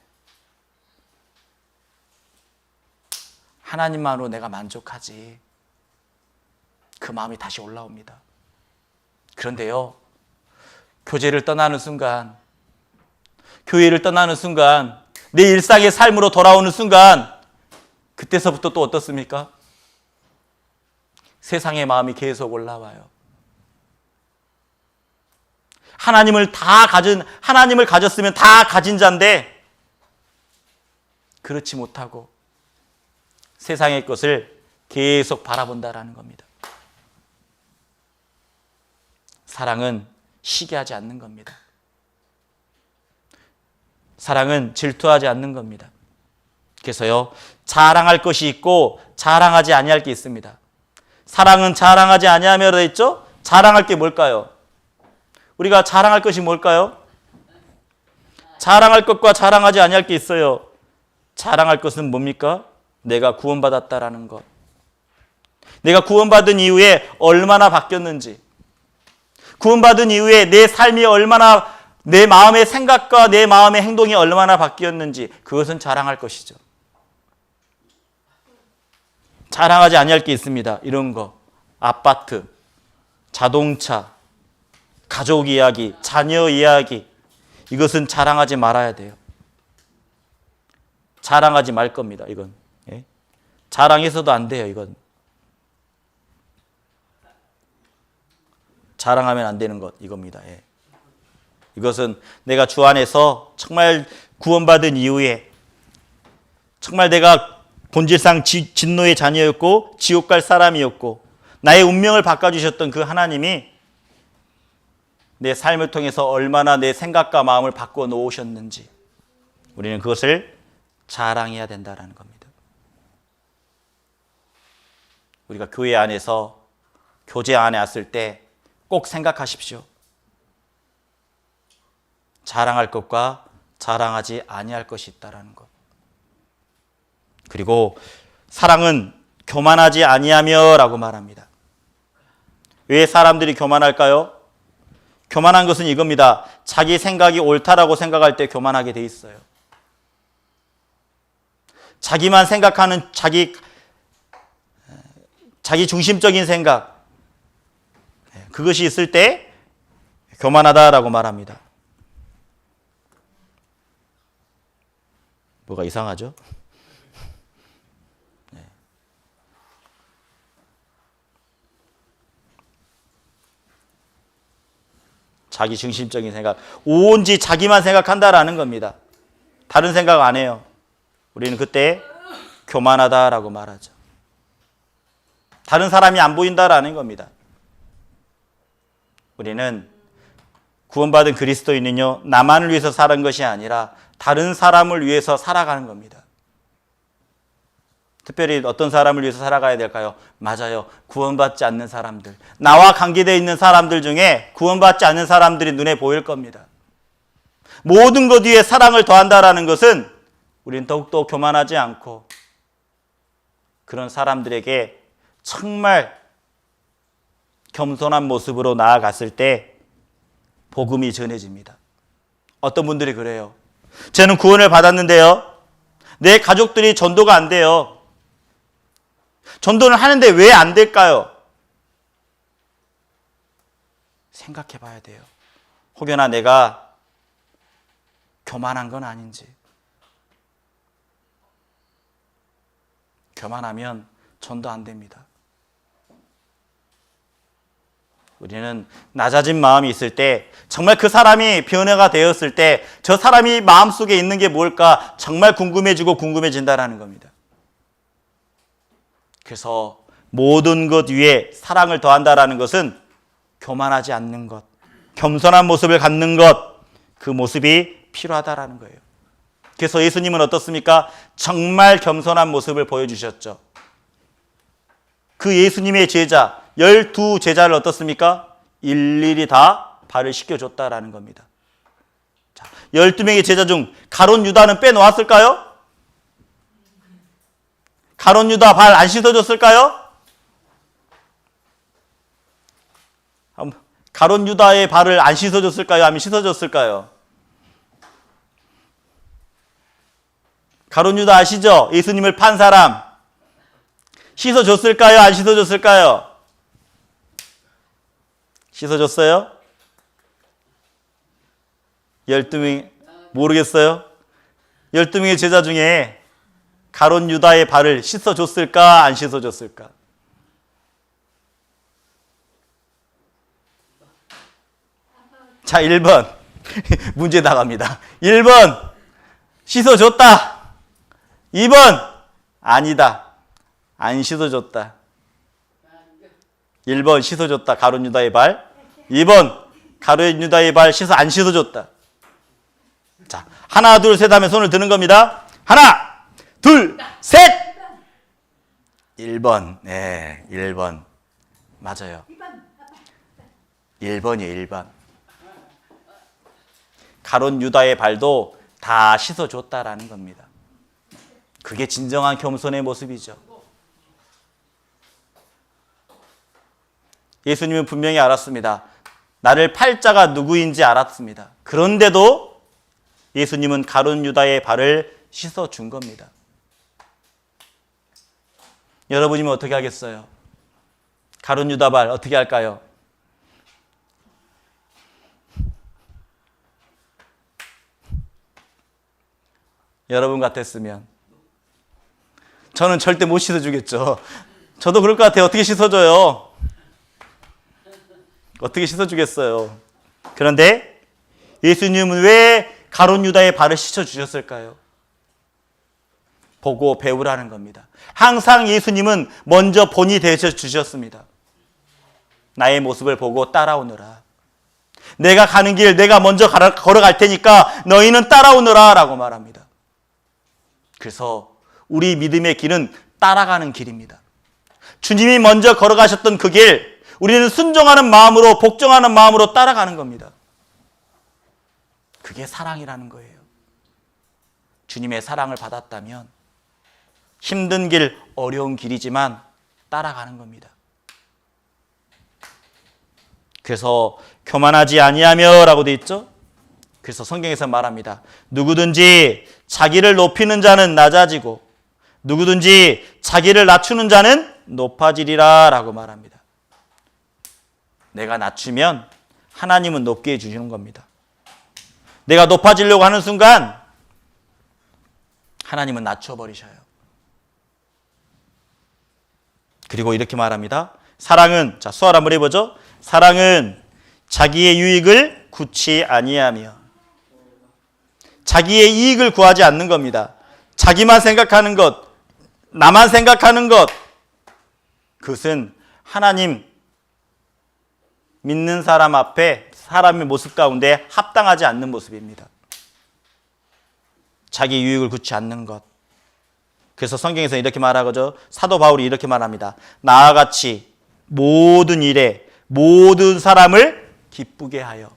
하나님만으로 내가 만족하지, 그 마음이 다시 올라옵니다. 그런데요, 교제를 떠나는 순간, 교회를 떠나는 순간, 내 일상의 삶으로 돌아오는 순간, 그때서부터 또 어떻습니까? 세상의 마음이 계속 올라와요. 하나님을 가졌으면 다 가진 자인데 그렇지 못하고 세상의 것을 계속 바라본다라는 겁니다. 사랑은 시기하지 않는 겁니다. 사랑은 질투하지 않는 겁니다. 그래서요, 자랑할 것이 있고 자랑하지 아니할 게 있습니다. 사랑은 자랑하지 아니하며 되어 있죠? 자랑할 게 뭘까요? 우리가 자랑할 것이 뭘까요? 자랑할 것과 자랑하지 아니할 게 있어요. 자랑할 것은 뭡니까? 내가 구원받았다라는 것. 내가 구원받은 이후에 얼마나 바뀌었는지. 구원받은 이후에 내 삶이 얼마나, 내 마음의 생각과 내 마음의 행동이 얼마나 바뀌었는지 그것은 자랑할 것이죠. 자랑하지 아니할 게 있습니다. 이런 거. 아파트, 자동차, 가족 이야기, 자녀 이야기. 이것은 자랑하지 말아야 돼요. 자랑하지 말 겁니다. 이건. 예? 자랑해서도 안 돼요. 이건. 자랑하면 안 되는 것 이겁니다. 예. 이것은 내가 주 안에서 정말 구원받은 이후에 정말 내가 본질상 진노의 자녀였고 지옥 갈 사람이었고 나의 운명을 바꿔주셨던 그 하나님이 내 삶을 통해서 얼마나 내 생각과 마음을 바꿔 놓으셨는지 우리는 그것을 자랑해야 된다는 겁니다. 우리가 교회 안에서 교제 안에 왔을 때 꼭 생각하십시오. 자랑할 것과 자랑하지 아니할 것이 있다는 것. 그리고 사랑은 교만하지 아니하며라고 말합니다. 왜 사람들이 교만할까요? 교만한 것은 이겁니다. 자기 생각이 옳다라고 생각할 때 교만하게 돼 있어요. 자기만 생각하는 자기 중심적인 생각, 그것이 있을 때 교만하다라고 말합니다. 뭐가 이상하죠? 네. 자기 중심적인 생각, 오온지 자기만 생각한다라는 겁니다. 다른 생각 안 해요. 우리는 그때 교만하다라고 말하죠. 다른 사람이 안 보인다라는 겁니다. 우리는 구원받은 그리스도인은요, 나만을 위해서 사는 것이 아니라 다른 사람을 위해서 살아가는 겁니다. 특별히 어떤 사람을 위해서 살아가야 될까요? 맞아요. 구원받지 않는 사람들. 나와 관계되어 있는 사람들 중에 구원받지 않는 사람들이 눈에 보일 겁니다. 모든 것 위에 사랑을 더한다라는 것은 우리는 더욱더 교만하지 않고 그런 사람들에게 정말 겸손한 모습으로 나아갔을 때 복음이 전해집니다. 어떤 분들이 그래요. 저는 구원을 받았는데요, 내 가족들이 전도가 안 돼요. 전도를 하는데 왜 안 될까요? 생각해 봐야 돼요. 혹여나 내가 교만한 건 아닌지. 교만하면 전도 안 됩니다. 우리는 낮아진 마음이 있을 때, 정말 그 사람이 변화가 되었을 때 저 사람이 마음속에 있는 게 뭘까 정말 궁금해지고 궁금해진다는 겁니다. 그래서 모든 것 위에 사랑을 더한다는 것은 교만하지 않는 것, 겸손한 모습을 갖는 것, 그 모습이 필요하다는 거예요. 그래서 예수님은 어떻습니까? 정말 겸손한 모습을 보여주셨죠. 그 예수님의 제자 12제자를 어떻습니까? 일일이 다 발을 씻겨줬다라는 겁니다. 자, 12명의 제자 중 가룟 유다는 빼놓았을까요? 가룟 유다 발 안 씻어줬을까요? 가룟 유다의 발을 안 씻어줬을까요? 아니면 씻어줬을까요? 가룟 유다 아시죠? 예수님을 판 사람. 씻어줬을까요? 안 씻어줬을까요? 씻어줬어요? 12명, 모르겠어요? 12명의 제자 중에 가룟 유다의 발을 씻어줬을까? 안 씻어줬을까? 자, 1번. 문제 나갑니다. 1번, 씻어줬다. 2번, 아니다. 안 씻어줬다. 1번 씻어줬다. 가룟 유다의 발. 2번 가룟 유다의 발 안 씻어줬다. 자, 하나 둘 셋 하면 손을 드는 겁니다. 하나 둘 셋. 1번. 네, 1번 맞아요. 1번이에요. 1번. 가룟 유다의 발도 다 씻어줬다라는 겁니다. 그게 진정한 겸손의 모습이죠. 예수님은 분명히 알았습니다. 나를 팔 자가 누구인지 알았습니다. 그런데도 예수님은 가룟 유다의 발을 씻어준 겁니다. 여러분이면 어떻게 하겠어요? 가룟 유다 발 어떻게 할까요? 여러분 같았으면 저는 절대 못 씻어주겠죠. 저도 그럴 것 같아요. 어떻게 씻어줘요? 어떻게 씻어주겠어요? 그런데 예수님은 왜 가룟 유다의 발을 씻어주셨을까요? 보고 배우라는 겁니다. 항상 예수님은 먼저 본이 되셔주셨습니다. 나의 모습을 보고 따라오너라. 내가 가는 길 내가 먼저 걸어갈 테니까 너희는 따라오너라 라고 말합니다. 그래서 우리 믿음의 길은 따라가는 길입니다. 주님이 먼저 걸어가셨던 그 길, 우리는 순종하는 마음으로, 복종하는 마음으로 따라가는 겁니다. 그게 사랑이라는 거예요. 주님의 사랑을 받았다면 힘든 길, 어려운 길이지만 따라가는 겁니다. 그래서 교만하지 아니하며 라고 되어 있죠. 그래서 성경에서 말합니다. 누구든지 자기를 높이는 자는 낮아지고 누구든지 자기를 낮추는 자는 높아지리라 라고 말합니다. 내가 낮추면 하나님은 높게 해주시는 겁니다. 내가 높아지려고 하는 순간 하나님은 낮춰버리셔요. 그리고 이렇게 말합니다. 사랑은, 자, 수활 한번 해보죠. 사랑은 자기의 유익을 구치 아니하며, 자기의 이익을 구하지 않는 겁니다. 자기만 생각하는 것, 나만 생각하는 것, 그것은 하나님 믿는 사람 앞에 사람의 모습 가운데 합당하지 않는 모습입니다. 자기 유익을 구치 않는 것. 그래서 성경에서 이렇게 말하죠. 사도 바울이 이렇게 말합니다. 나와 같이 모든 일에 모든 사람을 기쁘게 하여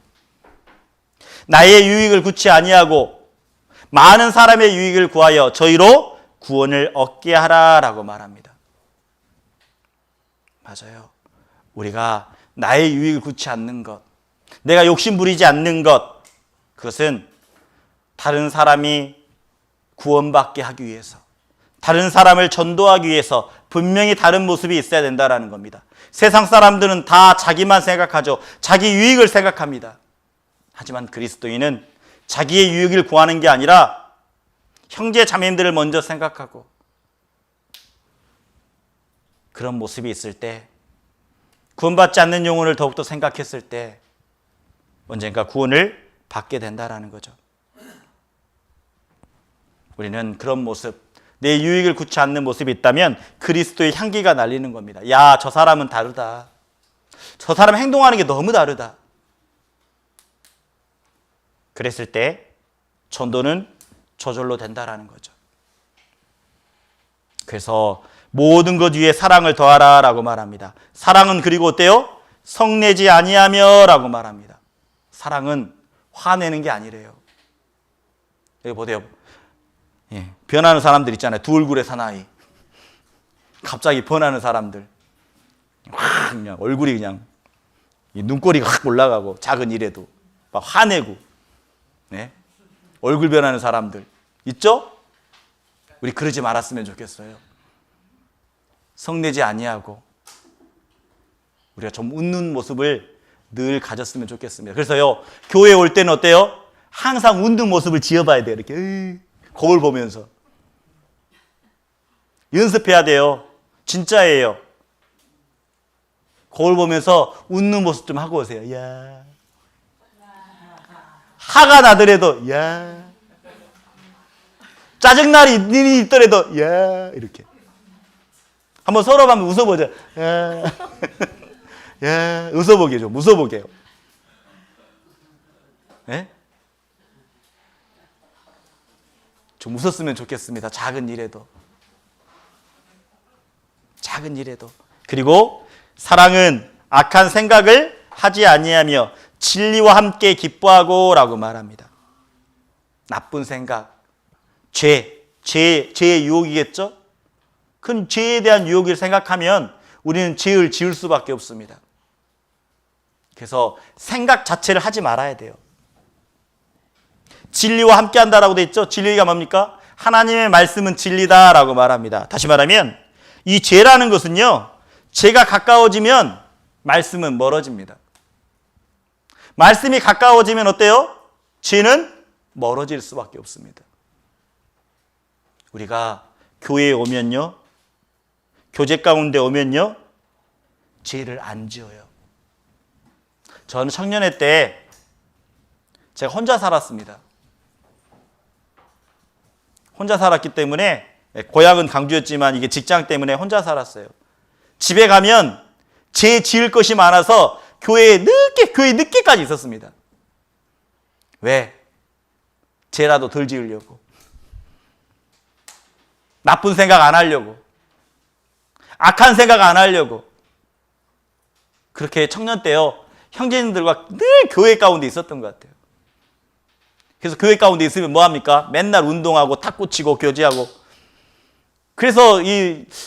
나의 유익을 구치 아니하고 많은 사람의 유익을 구하여 저희로 구원을 얻게 하라라고 말합니다. 맞아요. 우리가 나의 유익을 구치 않는 것, 내가 욕심 부리지 않는 것, 그것은 다른 사람이 구원받게 하기 위해서, 다른 사람을 전도하기 위해서 분명히 다른 모습이 있어야 된다는 겁니다. 세상 사람들은 다 자기만 생각하죠. 자기 유익을 생각합니다. 하지만 그리스도인은 자기의 유익을 구하는 게 아니라 형제 자매님들을 먼저 생각하고, 그런 모습이 있을 때, 구원받지 않는 영혼을 더욱더 생각했을 때 언젠가 구원을 받게 된다는 거죠. 우리는 그런 모습, 내 유익을 구치 않는 모습이 있다면 그리스도의 향기가 날리는 겁니다. 야, 저 사람은 다르다. 저 사람 행동하는 게 너무 다르다. 그랬을 때 전도는 저절로 된다라는 거죠. 그래서 모든 것 위에 사랑을 더하라 라고 말합니다. 사랑은 그리고 어때요? 성내지 아니하며 라고 말합니다. 사랑은 화내는 게 아니래요. 여기 보세요. 예, 변하는 사람들 있잖아요. 두 얼굴의 사나이. 갑자기 변하는 사람들. 확 그냥 얼굴이 그냥 눈꼬리가 확 올라가고 작은 일에도 막 화내고, 네? 얼굴 변하는 사람들 있죠? 우리 그러지 말았으면 좋겠어요. 성내지 아니하고 우리가 좀 웃는 모습을 늘 가졌으면 좋겠습니다. 그래서요, 교회에 올 때는 어때요? 항상 웃는 모습을 지어봐야 돼요. 이렇게 거울 보면서 연습해야 돼요. 진짜예요. 거울 보면서 웃는 모습 좀 하고 오세요. 야, 화가 나더라도 야, 짜증날이 있더라도 야, 이렇게 한번 서로 한번 웃어보자. 야, 야, 웃어보게 좀 웃어보게요. 네? 좀 웃었으면 좋겠습니다. 작은 일에도. 작은 일에도. 그리고 사랑은 악한 생각을 하지 아니하며 진리와 함께 기뻐하고 라고 말합니다. 나쁜 생각, 죄의 유혹이겠죠? 큰 죄에 대한 유혹을 생각하면 우리는 죄를 지을 수밖에 없습니다. 그래서 생각 자체를 하지 말아야 돼요. 진리와 함께 한다라고 돼 있죠. 진리가 뭡니까? 하나님의 말씀은 진리다라고 말합니다. 다시 말하면 이 죄라는 것은요, 죄가 가까워지면 말씀은 멀어집니다. 말씀이 가까워지면 어때요? 죄는 멀어질 수밖에 없습니다. 우리가 교회에 오면요, 교제 가운데 오면요, 죄를 안 지어요. 저는 청년회 때 제가 혼자 살았습니다. 혼자 살았기 때문에, 고향은 강주였지만 이게 직장 때문에 혼자 살았어요. 집에 가면 죄 지을 것이 많아서 교회 늦게까지 있었습니다. 왜? 죄라도 덜 지으려고. 나쁜 생각 안 하려고. 악한 생각 안 하려고. 그렇게 청년 때요, 형제님들과 늘 교회 가운데 있었던 것 같아요. 그래서 교회 가운데 있으면 뭐합니까? 맨날 운동하고 탁구 치고 교제하고. 그래서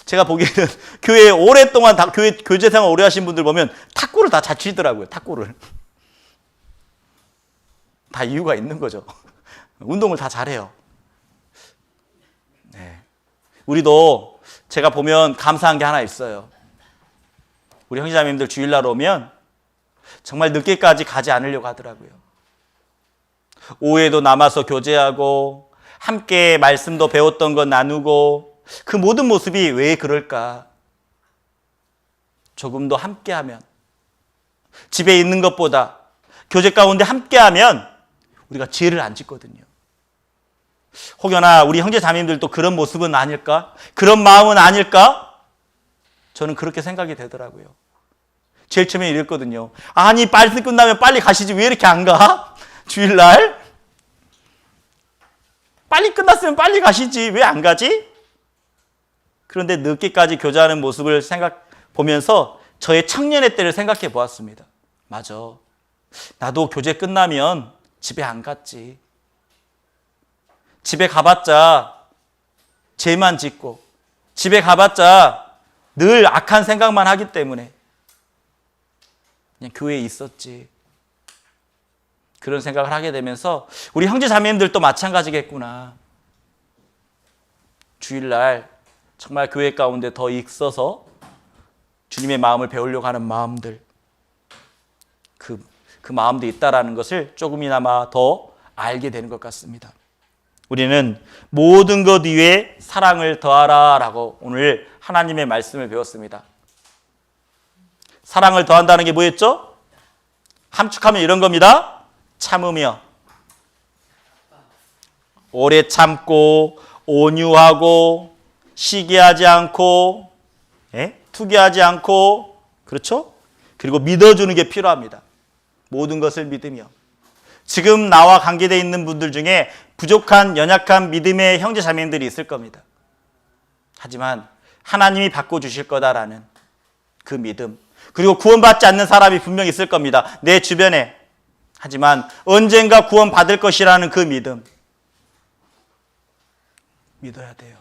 제가 보기에는 교회에 오랫동안 교제 생활 오래 하신 분들 보면 탁구를 다 잘 치더라고요. 탁구를. 다 이유가 있는 거죠. 운동을 다 잘해요. 네. 우리도 제가 보면 감사한 게 하나 있어요. 우리 형제자매님들 주일날 오면 정말 늦게까지 가지 않으려고 하더라고요. 오후에도 남아서 교제하고 함께 말씀도 배웠던 것 나누고, 그 모든 모습이 왜 그럴까? 조금 더 함께하면, 집에 있는 것보다 교제 가운데 함께하면 우리가 죄를 안 짓거든요. 혹여나 우리 형제 자매님들도 그런 모습은 아닐까? 그런 마음은 아닐까? 저는 그렇게 생각이 되더라고요. 제일 처음에 이랬거든요. 아니, 말씀 끝나면 빨리 가시지 왜 이렇게 안 가? 주일날? 빨리 끝났으면 빨리 가시지 왜 안 가지? 그런데 늦게까지 교제하는 모습을 보면서 저의 청년의 때를 생각해 보았습니다. 맞아. 나도 교제 끝나면 집에 안 갔지. 집에 가봤자 죄만 짓고, 집에 가봤자 늘 악한 생각만 하기 때문에 그냥 교회에 있었지. 그런 생각을 하게 되면서 우리 형제 자매님들도 마찬가지겠구나. 주일날 정말 교회 가운데 더 있어서 주님의 마음을 배우려고 하는 마음들, 그 마음도 있다라는 것을 조금이나마 더 알게 되는 것 같습니다. 우리는 모든 것 위에 사랑을 더하라 라고 오늘 하나님의 말씀을 배웠습니다. 사랑을 더한다는 게 뭐였죠? 함축하면 이런 겁니다. 참으며, 오래 참고, 온유하고, 시기하지 않고, 투기하지 않고, 그렇죠? 그리고 믿어주는 게 필요합니다. 모든 것을 믿으며. 지금 나와 관계되어 있는 분들 중에 부족한, 연약한 믿음의 형제 자매님들이 있을 겁니다. 하지만 하나님이 바꿔주실 거다라는 그 믿음, 그리고 구원받지 않는 사람이 분명히 있을 겁니다. 내 주변에. 하지만 언젠가 구원받을 것이라는 그 믿음, 믿어야 돼요.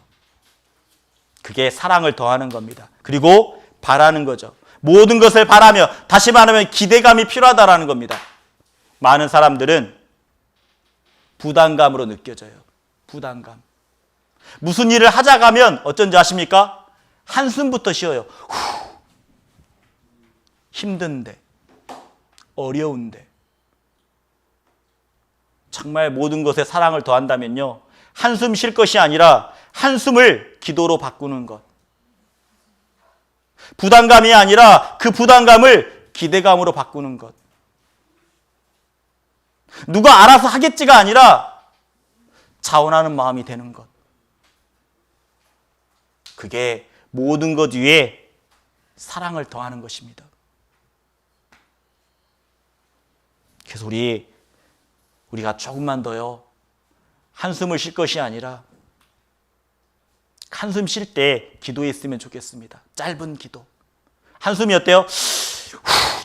그게 사랑을 더하는 겁니다. 그리고 바라는 거죠. 모든 것을 바라며, 다시 말하면 기대감이 필요하다라는 겁니다. 많은 사람들은 부담감으로 느껴져요. 부담감. 무슨 일을 하자 가면 어쩐지 아십니까? 한숨부터 쉬어요. 힘든데, 어려운데. 정말 모든 것에 사랑을 더한다면요, 한숨 쉴 것이 아니라 한숨을 기도로 바꾸는 것. 부담감이 아니라 그 부담감을 기대감으로 바꾸는 것. 누가 알아서 하겠지가 아니라 자원하는 마음이 되는 것. 그게 모든 것 위에 사랑을 더하는 것입니다. 그래서 우리가 조금만 더요, 한숨을 쉴 것이 아니라 한숨 쉴 때 기도했으면 좋겠습니다. 짧은 기도. 한숨이 어때요?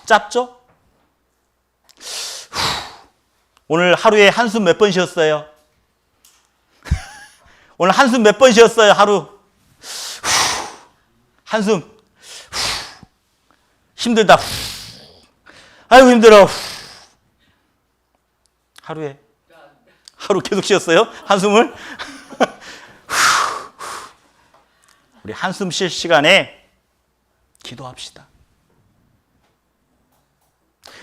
짧죠? 오늘 하루에 한숨 몇 번 쉬었어요? 오늘 한숨 몇 번 쉬었어요? 하루. 한숨. 힘들다. 아이고 힘들어. 하루 계속 쉬었어요? 한숨을? 우리 한숨 쉴 시간에 기도합시다.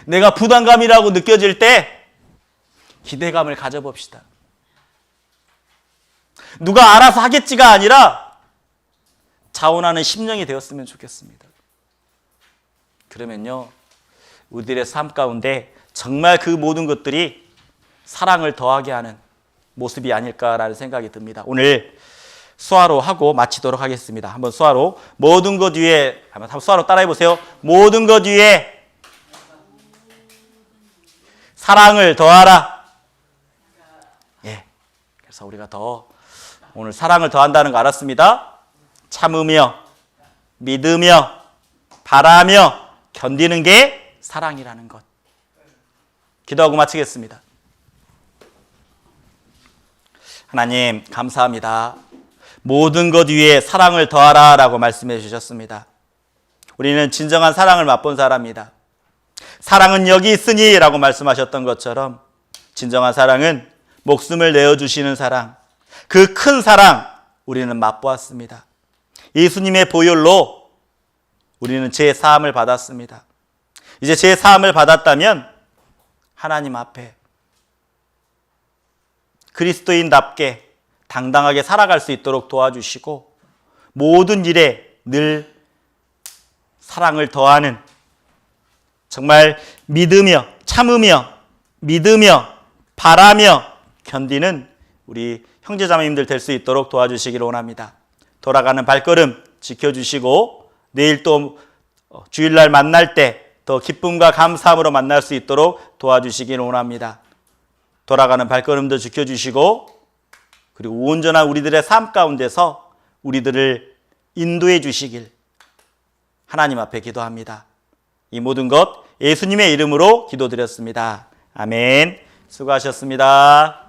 내가 부담감이라고 느껴질 때 기대감을 가져봅시다. 누가 알아서 하겠지가 아니라 자원하는 심령이 되었으면 좋겠습니다. 그러면요, 우리들의 삶 가운데 정말 그 모든 것들이 사랑을 더하게 하는 모습이 아닐까라는 생각이 듭니다. 오늘 수화로 하고 마치도록 하겠습니다. 한번 수화로, 모든 것 위에, 한번 수화로 따라해 보세요. 모든 것 위에 사랑을 더하라. 예. 그래서 우리가 더 오늘 사랑을 더한다는 거 알았습니다. 참으며, 믿으며, 바라며, 견디는 게 사랑이라는 것. 기도하고 마치겠습니다. 하나님, 감사합니다. 모든 것 위에 사랑을 더하라 라고 말씀해 주셨습니다. 우리는 진정한 사랑을 맛본 사람입니다. 사랑은 여기 있으니 라고 말씀하셨던 것처럼 진정한 사랑은 목숨을 내어주시는 사랑, 그 큰 사랑 우리는 맛보았습니다. 예수님의 보혈로 우리는 제사함을 받았습니다. 이제 제사함을 받았다면 하나님 앞에 그리스도인답게 당당하게 살아갈 수 있도록 도와주시고 모든 일에 늘 사랑을 더하는, 정말 믿으며 참으며 믿으며 바라며 견디는 우리 형제자매님들 될 수 있도록 도와주시기를 원합니다. 돌아가는 발걸음 지켜주시고 내일 또 주일날 만날 때 더 기쁨과 감사함으로 만날 수 있도록 도와주시기를 원합니다. 돌아가는 발걸음도 지켜주시고 그리고 온전한 우리들의 삶 가운데서 우리들을 인도해 주시길 하나님 앞에 기도합니다. 이 모든 것 예수님의 이름으로 기도드렸습니다. 아멘. 수고하셨습니다.